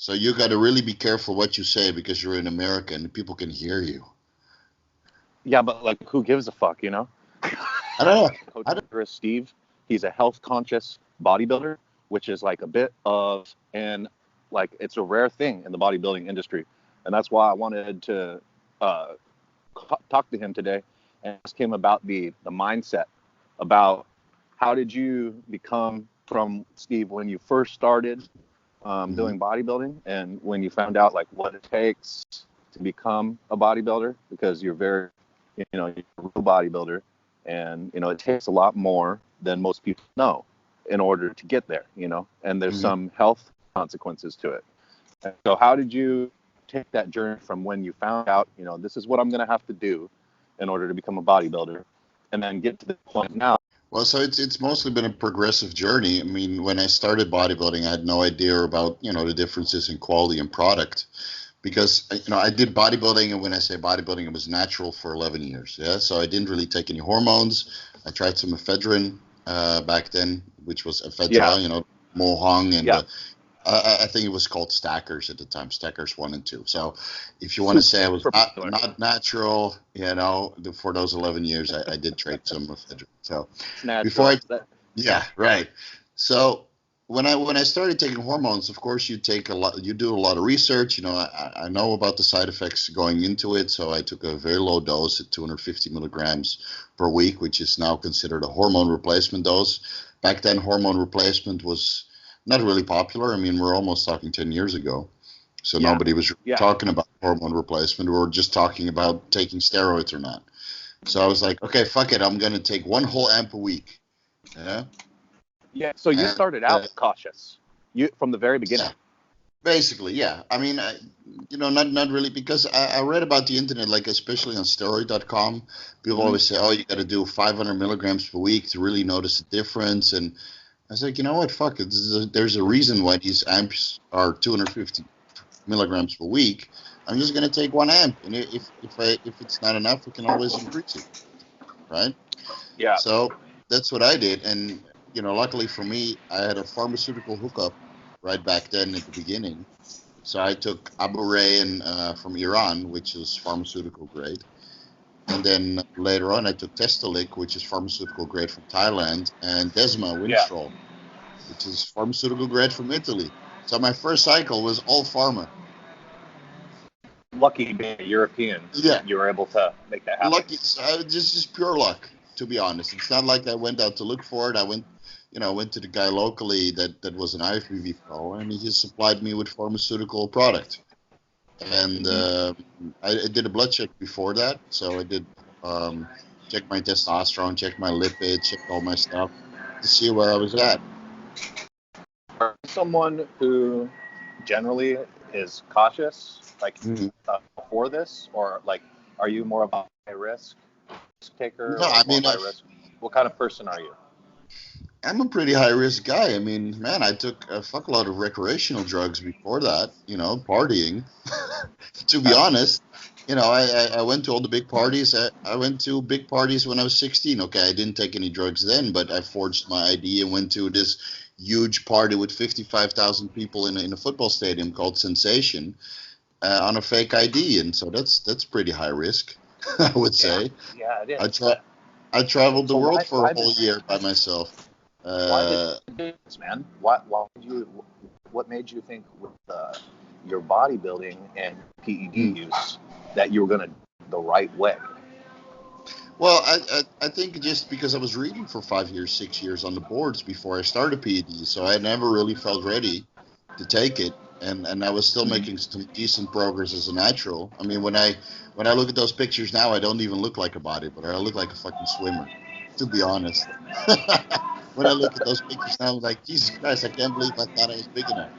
So you got to really be careful what you say because you're in America and people can hear you. Yeah, but like, who gives a fuck, you know? I don't know. Coach Vigorous Steve, he's a health conscious bodybuilder, which is like a bit of, and like it's a rare thing in the bodybuilding industry. And that's why I wanted to uh, talk to him today and ask him about the mindset, about how did you become from Steve when you first started doing bodybuilding, and when you found out like what it takes to become a bodybuilder, because you're very, you're a real bodybuilder, and it takes a lot more than most people know in order to get there, and there's some health consequences to it. And so how did you take that journey from when you found out, this is what I'm going to have to do in order to become a bodybuilder, and then get to the point now? Well, so it's mostly been a progressive journey. I mean, when I started bodybuilding, I had no idea about, the differences in quality and product because, I did bodybuilding. And when I say bodybuilding, it was natural for 11 years. Yeah. So I didn't really take any hormones. I tried some ephedrine back then, which was ephedra, mohang and I think it was called Stackers at the time, Stackers 1 and 2. So if you want to say I was not natural, for those 11 years, I did trade some ephedrine. So before yeah, right. So when I started taking hormones, of course, you do a lot of research. I know about the side effects going into it. So I took a very low dose at 250 milligrams per week, which is now considered a hormone replacement dose. Back then, hormone replacement was not really popular. I mean, we're almost talking 10 years ago. So nobody was talking about hormone replacement. We were just talking about taking steroids or not. So I was like, okay, fuck it. I'm going to take one whole amp a week. Yeah. Yeah. So you started out cautious from the very beginning. Yeah. Basically, yeah. I mean, not really, because I read about the internet, like especially on steroid.com. People always say, oh, you got to do 500 milligrams per week to really notice the difference. And I was like, you know what? Fuck it. There's a reason why these amps are 250 milligrams per week. I'm just going to take 1 amp. And if it's not enough, we can always increase it. Right? Yeah. So that's what I did. And, luckily for me, I had a pharmaceutical hookup right back then at the beginning. So I took Aburain from Iran, which is pharmaceutical grade. And then later on, I took Testolic, which is pharmaceutical grade from Thailand, and Desma Winstrol, which is pharmaceutical grade from Italy. So my first cycle was all pharma. Lucky being a European, you were able to make that happen. Lucky, just pure luck, to be honest. It's not like I went out to look for it. I went to the guy locally that was an IFBB pro, and he just supplied me with pharmaceutical product. And I did a blood check before that. So I did check my testosterone, check my lipids, check all my stuff to see where I was at. Are you someone who generally is cautious, like before this, or like, are you more of a high risk taker? No, I mean, what kind of person are you? I'm a pretty high risk guy. I mean, man, I took a fuckload of recreational drugs before that, partying. To be honest, I went to all the big parties. I went to big parties when I was 16. Okay, I didn't take any drugs then, but I forged my ID and went to this huge party with 55,000 people in a football stadium called Sensation on a fake ID. And so that's pretty high risk, I would say. Yeah, it is. I traveled the world for a whole year by myself. Why did you do this, man? What made you think with your bodybuilding and PED use that you were going to the right way? Well, I think just because I was reading for 5 years, 6 years on the boards before I started PED, so I never really felt ready to take it, and I was still making some decent progress as a natural. I mean, when I look at those pictures now, I don't even look like a bodybuilder. I look like a fucking swimmer, to be honest. When I look at those pictures now, I'm like, Jesus Christ, I can't believe I thought I was big enough,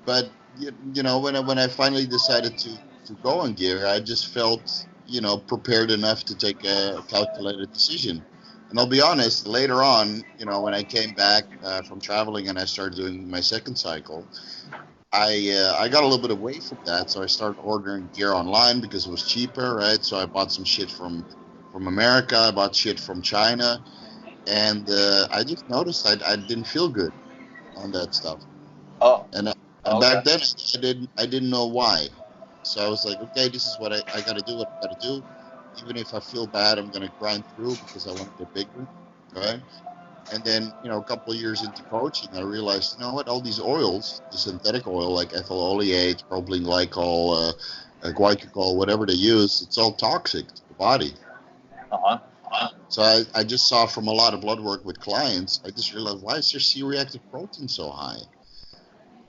But when I finally decided to go on gear, I just felt prepared enough to take a calculated decision. And I'll be honest, later on, when I came back from traveling and I started doing my second cycle, I got a little bit away from that, so I started ordering gear online because it was cheaper, right? So I bought some shit from America, I bought shit from China, and I just noticed I didn't feel good on that stuff. Oh, And okay. back then I didn't know why. So I was like, okay, this is what I got to do. What I got to do. Even if I feel bad, I'm gonna grind through because I want to get bigger, right? And then, a couple of years into coaching, I realized, you know what, all these oils, the synthetic oil like ethyl oleate, propylene glycol, guaiacol, whatever they use, it's all toxic to the body. Uh-huh. So I just saw from a lot of blood work with clients, I just realized, why is their C-reactive protein so high?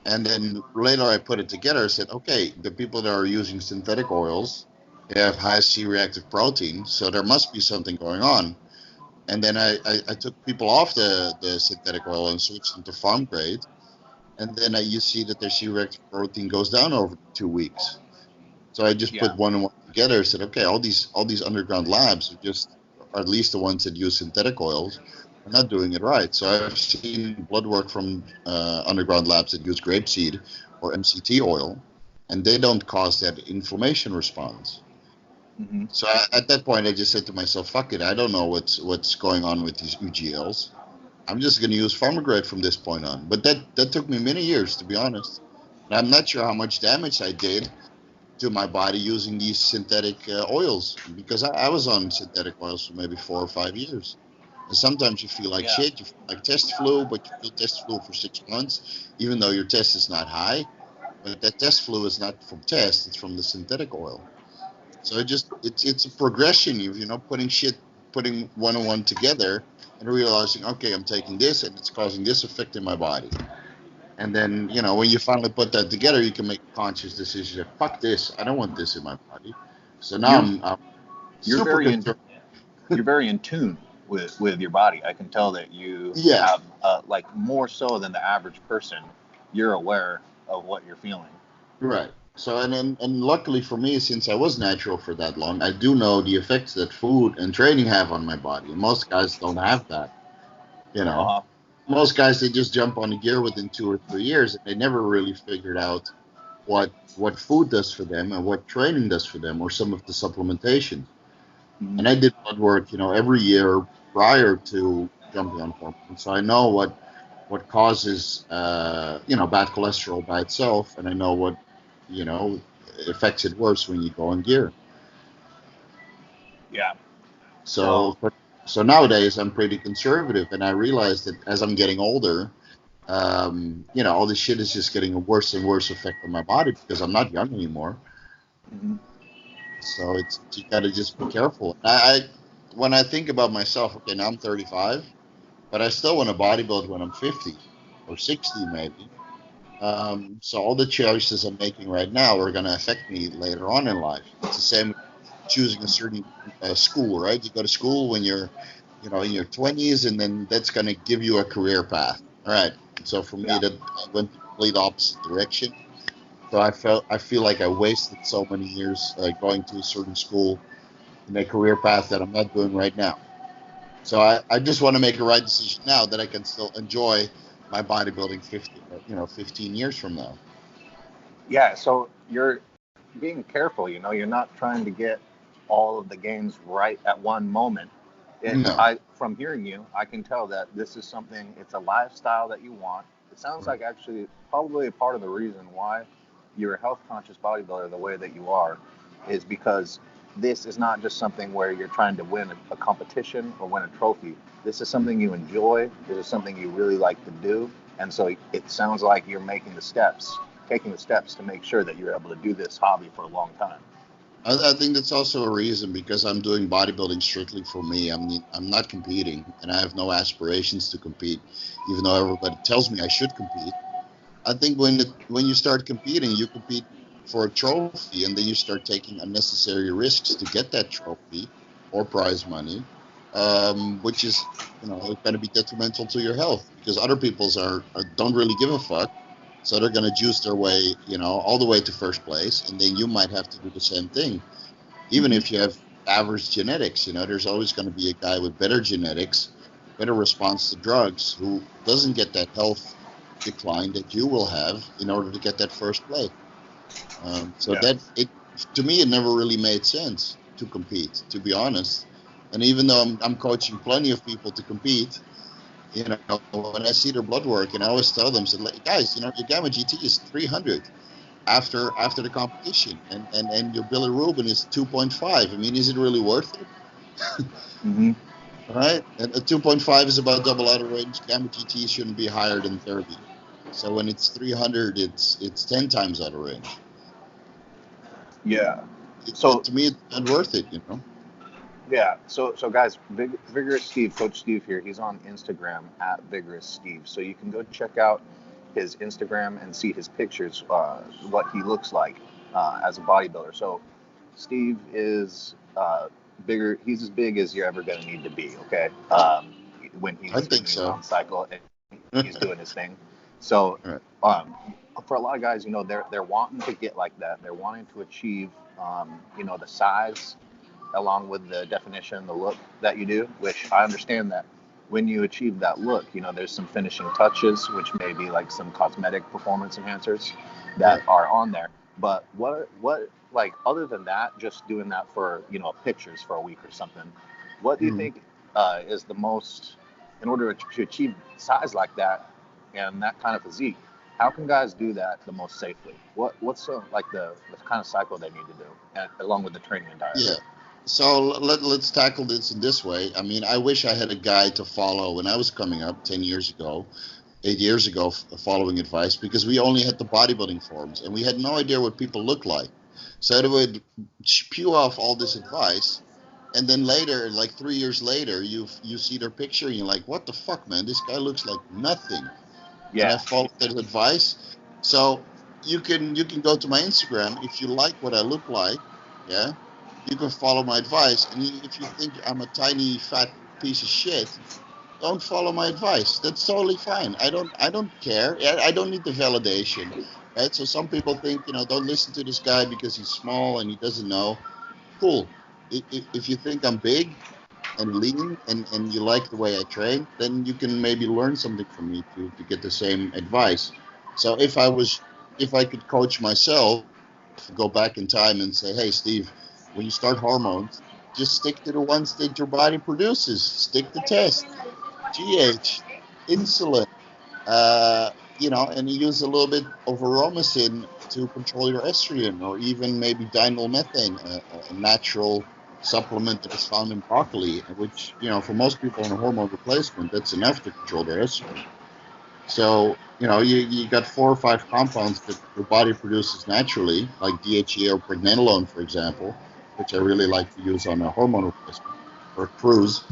And then later I put it together. I said, okay, the people that are using synthetic oils, they have high C-reactive protein, so there must be something going on. And then I took people off the synthetic oil and switched them to farm grade. And then you see that their C-reactive protein goes down over 2 weeks. So I just Yeah. put one and one together. I said, okay, all these underground labs are just, or at least the ones that use synthetic oils, are not doing it right. So I've seen blood work from underground labs that use grapeseed or MCT oil, and they don't cause that inflammation response. Hmm. So at that point, I just said to myself, "Fuck it! I don't know what's going on with these UGLs. I'm just going to use Pharmagrade from this point on." But that took me many years, to be honest. And I'm not sure how much damage I did to my body using these synthetic oils because I was on synthetic oils for maybe 4 or 5 years. And sometimes you feel like Yeah. shit. You feel like test flu, but you feel test flu for 6 months, even though your test is not high. But that test flu is not from test; it's from the synthetic oil. So it's a progression. Putting one on one together and realizing, okay, I'm taking this and it's causing this effect in my body. And then, when you finally put that together, you can make a conscious decision that, fuck this, I don't want this in my body. So now You're I'm you're super very in concerned. you're very in tune with your body. I can tell that you Yeah, have like more so than the average person. You're aware of what you're feeling. right. So and luckily for me, since I was natural for that long, I do know the effects that food and training have on my body. And most guys don't have that. You know, Uh-huh. most guys they just jump on the gear within 2 or 3 years, and they never really figured out what food does for them and what training does for them, or some of the supplementation. Hmm. And I did blood work, every year prior to jumping on hormones, so I know what causes bad cholesterol by itself, and I know what you know affects it worse when you go on gear. Yeah. So So so nowadays I'm pretty conservative, and I realize that as I'm getting older, all this shit is just getting a worse and worse effect on my body because I'm not young anymore. mhm. So it's you got to just be careful. I when I think about myself, okay, now I'm 35, but I still want to bodybuild when I'm 50 or 60 maybe. So all the choices I'm making right now are going to affect me later on in life. It's the same with choosing a certain school, right? You go to school when you're, in your 20s, and then that's going to give you a career path. All right. So for me, Yeah. that I went the complete opposite direction. So I feel like I wasted so many years going to a certain school in a career path that I'm not doing right now. So I just want to make a right decision now that I can still enjoy my bodybuilding 15 years from now. Yeah. So you're being careful. You're not trying to get all of the gains right at one moment. No. I from hearing you, I can tell that this is something. It's a lifestyle that you want. It sounds like actually probably a part of the reason why you're a health conscious bodybuilder the way that you are is because this is not just something where you're trying to win a competition or win a trophy. This is something you enjoy. This is something you really like to do. And so it sounds like you're making the steps, taking the steps to make sure that you're able to do this hobby for a long time. I think that's also a reason because I'm doing bodybuilding strictly for me. I'm not competing, and I have no aspirations to compete, even though everybody tells me I should compete. I think when you start competing, you compete for a trophy, and then you start taking unnecessary risks to get that trophy or prize money, which is going to be detrimental to your health because other people's don't really give a fuck, so they're going to juice their way, all the way to first place, and then you might have to do the same thing, even Mm-hmm. if you have average genetics. There's always going to be a guy with better genetics, better response to drugs, who doesn't get that health decline that you will have in order to get that first place. So Yeah. that it to me it never really made sense to compete, to be honest. And even though I'm coaching plenty of people to compete, You know, when I see their blood work, and I always tell them, so like, guys, your gamma GT is 300 after the competition, and your bilirubin is 2.5. I mean, is it really worth it? Mm-hmm. Right? And a 2.5 is about double out of range. Gamma GT shouldn't be higher than 30. So when it's 300, it's 10 times out of range. Yeah. So To me, it's not worth it. yeah. So guys, Vigorous Steve, Coach Steve here. He's on Instagram at Vigorous Steve. So you can go check out his Instagram and see his pictures, what he looks like as a bodybuilder. So Steve is bigger. He's as big as you're ever going to need to be. Okay. When I he's think so. on cycle and he's doing his thing. So Right. for a lot of guys, they're wanting to get like that. They're wanting to achieve, the size along with the definition, the look that you do, which I understand that when you achieve that look, there's some finishing touches, which may be like some cosmetic performance enhancers Yeah. that are on there. But what like other than that, just doing that for pictures for a week or something, what do you Mhm. think is the most in order to achieve size like that and that kind of physique? How can guys do that the most safely? What's like the kind of cycle they need to do, along with the training and diet? Yeah. So let's tackle this in this way. I mean, I wish I had a guide to follow when I was coming up 10 years ago, 8 years ago, following advice, because we only had the bodybuilding forums and we had no idea what people look like. So they would spew off all this advice, and then later, like 3 years later, you see their picture and you're like, what the fuck, man? This guy looks like nothing. And I Yeah. followed that advice. So you can go to my Instagram if you like what I look like. Yeah, you can follow my advice. And if you think I'm a tiny fat piece of shit, don't follow my advice. That's totally fine. I don't care. I don't need the validation. Right? So some people think, don't listen to this guy because he's small and he doesn't know. Cool. If you think I'm big and lean and you like the way I train, then you can maybe learn something from me to get the same advice. So if I could coach myself, go back in time and say, hey Steve, when you start hormones, just stick to the ones that your body produces. Stick to test, GH, insulin, and you use a little bit of aromasin to control your estrogen, or even maybe dinyl methane, a natural supplement that is found in broccoli, which, for most people on a hormone replacement, that's enough to control their estrogen. So, you got 4 or 5 compounds that your body produces naturally, like DHEA or pregnenolone, for example, which I really like to use on a hormone replacement or cruise.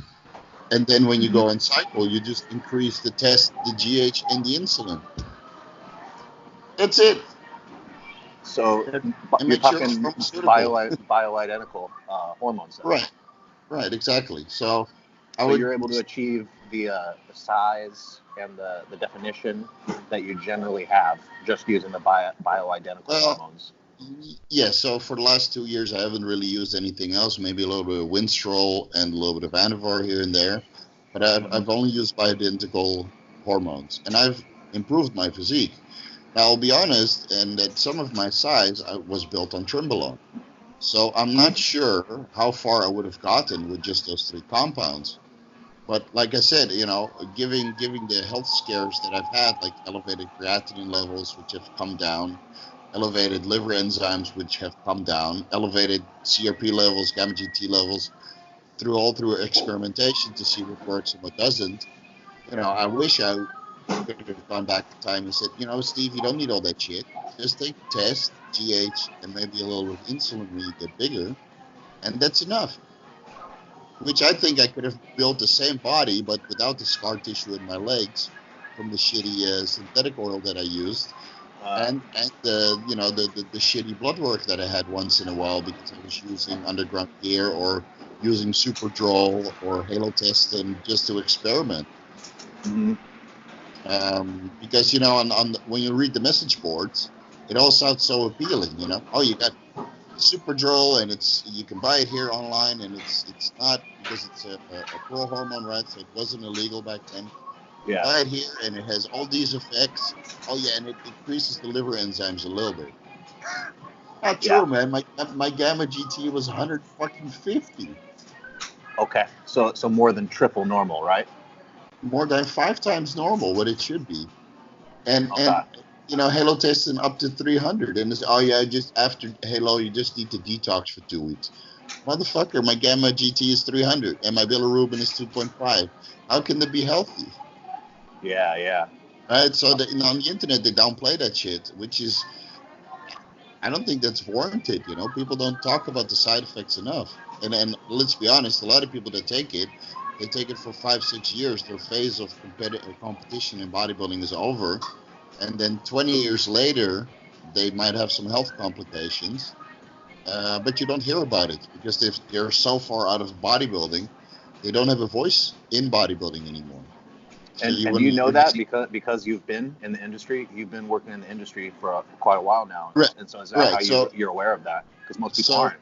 And then when you Mm-hmm. go on cycle, you just increase the test, the GH, and the insulin. That's it. So And you're make sure it's talking pharmaceutical. bioidentical hormones then. Right, right, exactly. So I So would, you're able to achieve the size and the definition that you generally have just using the bioidentical well, hormones. yeah. So for the last 2 years, I haven't really used anything else. Maybe a little bit of Winstrol and a little bit of Anavar here and there, but I've Mm-hmm. only used bioidentical hormones, and I've improved my physique. Now I'll be honest, and that some of my size I was built on Trimbalone. So I'm not sure how far I would have gotten with just those 3 compounds. But like I said, giving the health scares that I've had, like elevated creatinine levels, which have come down, elevated liver enzymes, which have come down, elevated CRP levels, gamma GT levels, through experimentation to see what works and what doesn't. I wish I could have gone back in time and said, Steve, you don't need all that shit. Just take the test, GH, and maybe a little bit of insulin when you get bigger, and that's enough. Which I think I could have built the same body, but without the scar tissue in my legs from the shitty synthetic oil that I used, and the shitty blood work that I had once in a while because I was using underground gear or using Superdrol or Halotestin just to experiment. Mm-hmm. Because when you read the message boards, it all sounds so appealing. Oh, you got Superdrol, and you can buy it here online, and it's not because it's a pro hormone, right? So it wasn't illegal back then. Yeah. Buy it here, and it has all these effects. Oh yeah, and it increases the liver enzymes a little bit. Not Yeah. true, man. My gamma GT was 150. Okay. So more than triple normal, right? more than 5 times normal what it should be. And Okay. Halo testing up to 300, and it's, oh yeah, just after Halo you just need to detox for 2 weeks. Motherfucker, my gamma GT is 300 and my bilirubin is 2.5. How can they be healthy? Yeah, yeah. Right? So on the internet they downplay that shit, which is, I don't think that's warranted. People don't talk about the side effects enough. And let's be honest, a lot of people that take it, they take it for 5 6 years. Their phase of competition in bodybuilding is over, and then 20 years later, they might have some health complications. But you don't hear about it because they're so far out of bodybuilding, they don't have a voice in bodybuilding anymore. So And do you know that because you've been in the industry, you've been working in the industry for quite a while now, right, and so is that how right. So you're aware of that? Because most people so aren't.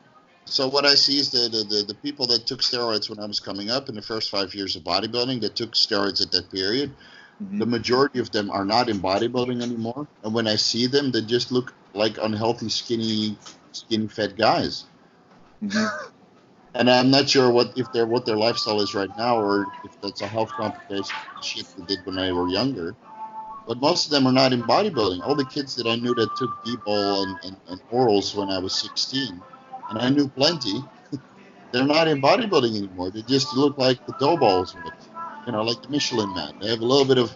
so what I see is the people that took steroids when I was coming up in the first 5 years of bodybuilding, that took steroids at that period, Hmm. the majority of them are not in bodybuilding anymore. And when I see them, they just look like unhealthy, skinny, fat guys. Hmm. And I'm not sure what their lifestyle is right now, or if that's a health complication from the shit they did when they were younger. But most of them are not in bodybuilding. All the kids that I knew that took D-bol and orals when I was 16, and I knew plenty, they're not in bodybuilding anymore. They just look like the dough balls, like the Michelin Man. They have a little bit of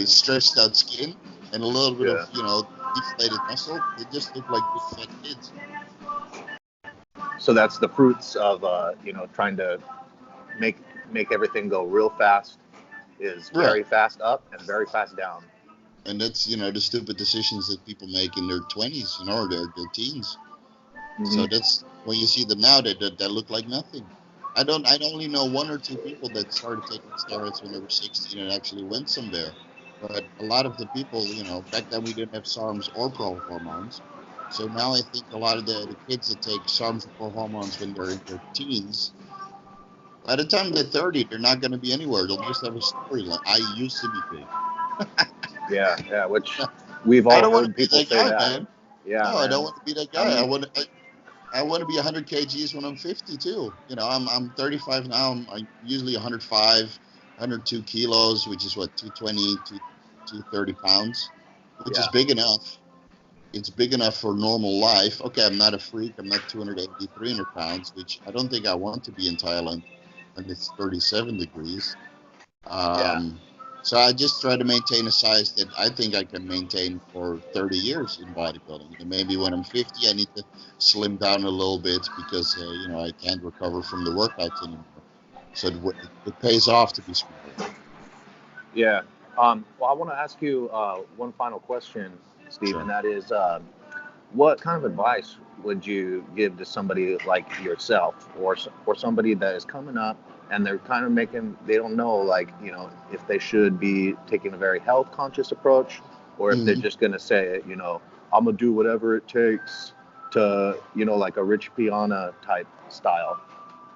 stretched out skin and a little bit of, Yeah. deflated muscle. They just look like big fat kids. So that's the fruits of trying to make make everything go real fast, is Right. very fast up and very fast down. And that's, the stupid decisions that people make in their 20s, or their teens. So Hmm. that's when you see them now, that look like nothing. I only know one or two people that started taking steroids when they were 16 and actually went somewhere. But a lot of the people, back then we didn't have SARMs or pro hormones. So now I think a lot of the kids that take SARMs or pro hormones when they're in their teens, by the time they're 30, they're not going to be anywhere. They'll just have a storyline. I used to be big. Yeah, yeah. Which we've I all don't want to heard be people that say guy, that. man. Yeah, No, I don't man. want to be that I guy. mean, I want to be 100 kgs when I'm 52. I'm 35 now. I'm usually 105, 102 kilos, which is what, 220, 230 pounds, which is yeah, big enough. It's big enough for normal life. Okay, I'm not a freak. I'm not 280, 300 pounds, which I don't think I want to be in Thailand when it's 37 degrees. yeah. Um, so I just try to maintain a size that I think I can maintain for 30 years in bodybuilding. And maybe when I'm 50, I need to slim down a little bit because I can't recover from the workouts anymore. So it pays off to be smaller. Yeah. Well, I want to ask you one final question, Steve, and Sure. that is, what kind of advice would you give to somebody like yourself, or somebody that is coming up and they're kind of they don't know, like, if they should be taking a very health conscious approach, or if they're Hmm. just going to say, I'm going to do whatever it takes to, like a Rich Piana type style.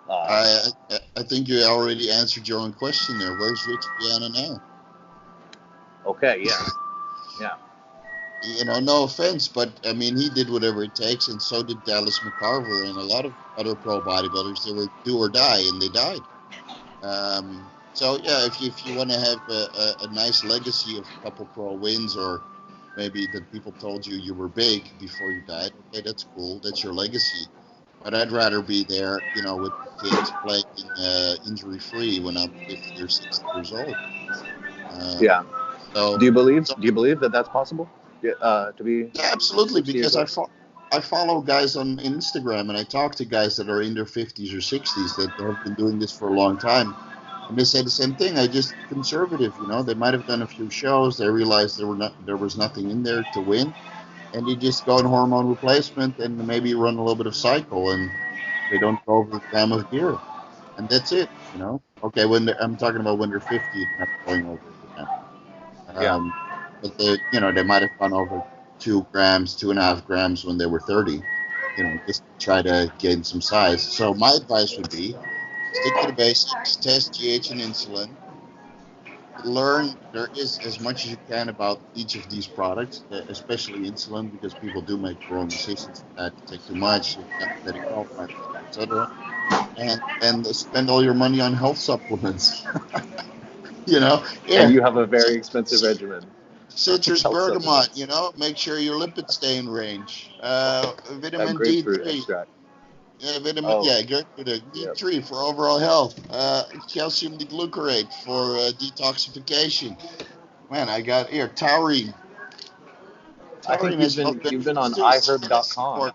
Uh, I think you already answered your own question there. Where's Rich Piana now? okay. Yeah. Yeah. No offense, but I mean, he did whatever it takes, and so did Dallas McCarver and a lot of other pro bodybuilders. They were do or die, and they died. So yeah, if you want to have a nice legacy of a couple pro wins, or maybe that people told you were big before you died, okay, that's cool. That's your legacy. But I'd rather be there, with my kids playing injury free when I'm 50 or 60 years old. Um, Yeah. so, so Do you believe that that's possible? Yeah, to be yeah, absolutely, 60 years because old? I follow guys on Instagram and I talk to guys that are in their 50s or 60s that have been doing this for a long time. And they say the same thing. I just conservative, they might have done a few shows. They realized there was nothing in there to win, and they just go on hormone replacement and maybe run a little bit of cycle, and they don't go over a gram of gear, and that's it. Okay, I'm talking about when they're 50, they're not going over a gram. Yeah. Um, but they might have gone over 2 grams, 2.5 grams when they were 30, just to try to gain some size. So my advice would be stick to the basics, test GH and insulin, learn there is as much as you can about each of these products, especially insulin, because people do make wrong decisions with that. You take too much, you not let it go, etc. And spend all your money on health supplements. You know, And here, you have a very expensive regimen. citrus Health bergamot. supplements. You know, make sure your lipids stay in range. That Vitamin grapefruit D3. extract. Yeah, vitamin. Oh, Yeah, good. yep. D3 for overall health. Calcium deglucarate for detoxification. Man, I got here taurine. I think Taurine has health you've been benefits on too. CNS iHerb.com. support.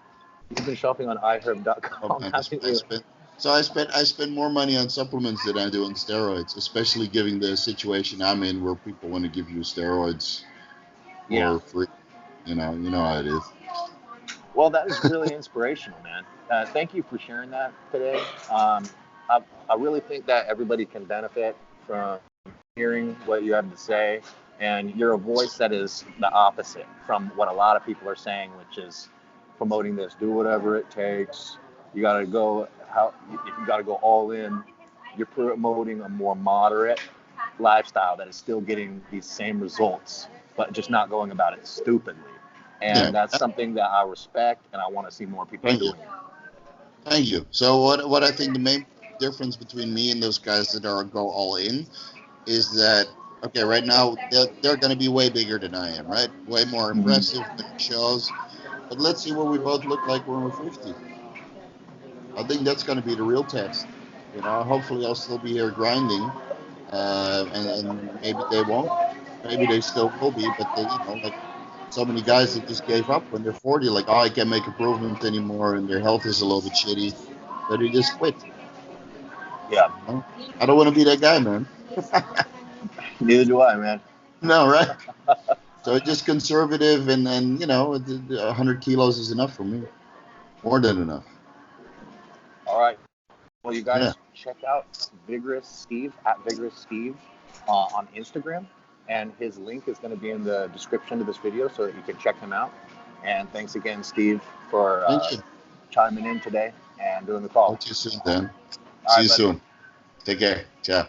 You've been shopping on Oh iHerb.com, man, haven't you? I spend more money on supplements than I do on steroids, especially given the situation I'm in where people want to give you steroids Yeah. for free. You know how it is. Well, that is really inspirational, man. Thank you for sharing that today. I really think that everybody can benefit from hearing what you have to say, and you're a voice that is the opposite from what a lot of people are saying, which is promoting this. Do whatever it takes. You got to go. If you got to go all in, you're promoting a more moderate lifestyle that is still getting these same results, but just not going about it stupidly. Yeah. And that's something that I respect, and I want to see more people Thank you. doing. Thank you. So what I think the main difference between me and those guys that are go all in is that okay, right now they're going to be way bigger than I am, right? Way more impressive, better shows. But let's see what we both look like when we're 50. I think that's going to be the real test. Hopefully I'll still be here grinding, and maybe they won't. Maybe they still will be, but like so many guys that just gave up when they're 40, like, oh, I can't make improvement anymore, and their health is a little bit shitty, so they just quit. Yeah, I don't want to be that guy, man. neither do I, man. No, right? So just conservative, and 100 kilos is enough for me, more than enough. All right. Well, you Yeah. guys check out Vigorous Steve at Vigorous Steve on Instagram, and his link is going to be in the description of this video so that you can check him out. And thanks again, Steve, for Thank you. chiming in today and doing the call. Talk to you soon, Dan. All See right, you buddy. soon. Take care. Ciao.